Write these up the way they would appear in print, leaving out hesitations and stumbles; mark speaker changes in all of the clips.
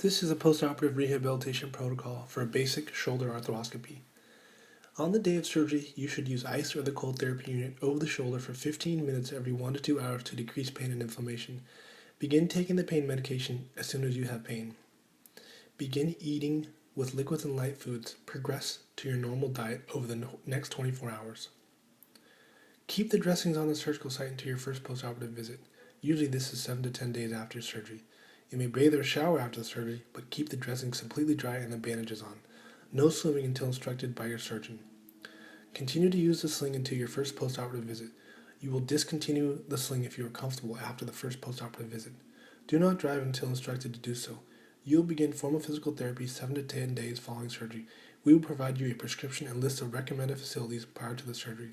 Speaker 1: This is a post-operative rehabilitation protocol for a basic shoulder arthroscopy. On the day of surgery, you should use ice or the cold therapy unit over the shoulder for 15 minutes every 1 to 2 hours to decrease pain and inflammation. Begin taking the pain medication as soon as you have pain. Begin eating with liquids and light foods. Progress to your normal diet over the next 24 hours. Keep the dressings on the surgical site until your first post-operative visit. Usually this is 7 to 10 days after surgery. You may bathe or shower after the surgery, but keep the dressings completely dry and the bandages on. No swimming until instructed by your surgeon. Continue to use the sling until your first post-operative visit. You will discontinue the sling if you are comfortable after the first post-operative visit. Do not drive until instructed to do so. You will begin formal physical therapy 7 to 10 days following surgery. We will provide you a prescription and list of recommended facilities prior to the surgery.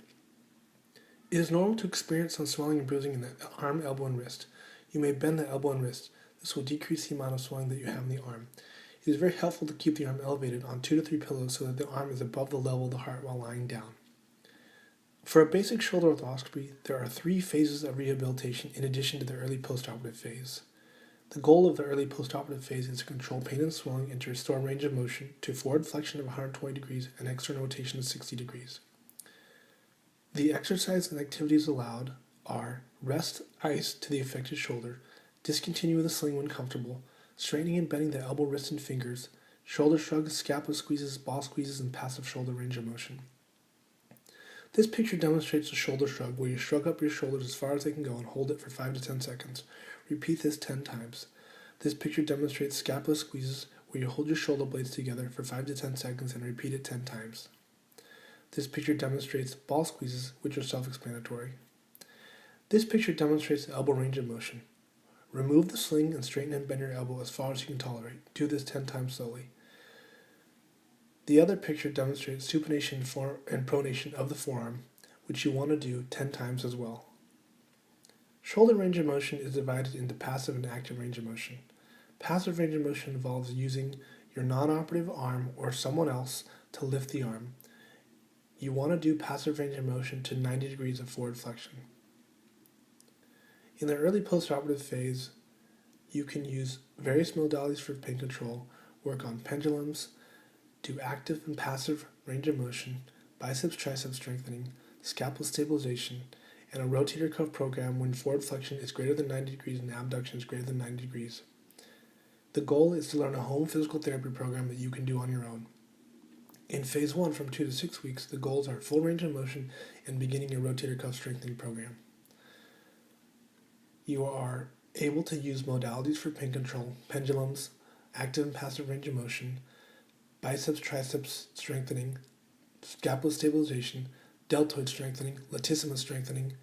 Speaker 1: It is normal to experience some swelling and bruising in the arm, elbow, and wrist. You may bend the elbow and wrist. This will decrease the amount of swelling that you have in the arm. It is very helpful to keep the arm elevated on 2 to 3 pillows so that the arm is above the level of the heart while lying down. For a basic shoulder arthroscopy, there are 3 phases of rehabilitation in addition to the early postoperative phase. The goal of the early postoperative phase is to control pain and swelling and to restore range of motion to forward flexion of 120 degrees and external rotation of 60 degrees. The exercise and activities allowed are rest ice to the affected shoulder, discontinue with a sling when comfortable, straightening and bending the elbow, wrist, and fingers, shoulder shrugs, scapula squeezes, ball squeezes, and passive shoulder range of motion. This picture demonstrates a shoulder shrug where you shrug up your shoulders as far as they can go and hold it for 5 to 10 seconds. Repeat this 10 times. This picture demonstrates scapula squeezes where you hold your shoulder blades together for 5 to 10 seconds and repeat it 10 times. This picture demonstrates ball squeezes, which are self-explanatory. This picture demonstrates the elbow range of motion. Remove the sling and straighten and bend your elbow as far as you can tolerate. Do this 10 times slowly. The other picture demonstrates supination and pronation of the forearm, which you want to do 10 times as well. Shoulder range of motion is divided into passive and active range of motion. Passive range of motion involves using your non-operative arm or someone else to lift the arm. You want to do passive range of motion to 90 degrees of forward flexion. In the early postoperative phase, you can use various modalities for pain control, work on pendulums, do active and passive range of motion, biceps-triceps strengthening, scapula stabilization, and a rotator cuff program when forward flexion is greater than 90 degrees and abduction is greater than 90 degrees. The goal is to learn a home physical therapy program that you can do on your own. In phase 1, from 2 to 6 weeks, the goals are full range of motion and beginning a rotator cuff strengthening program. You are able to use modalities for pain control, pendulums, active and passive range of motion, biceps, triceps strengthening, scapula stabilization, deltoid strengthening, latissimus strengthening,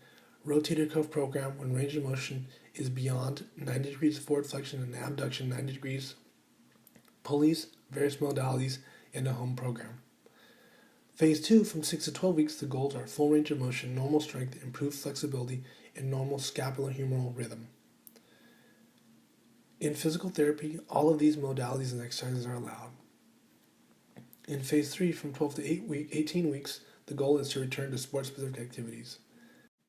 Speaker 1: rotator cuff program when range of motion is beyond 90 degrees of forward flexion and abduction 90 degrees, pulleys, various modalities, and a home program. Phase 2, from 6 to 12 weeks, the goals are full range of motion, normal strength, improved flexibility, and normal scapulohumeral rhythm. In physical therapy, all of these modalities and exercises are allowed. In phase 3, from 12 to 18 weeks, the goal is to return to sport-specific activities.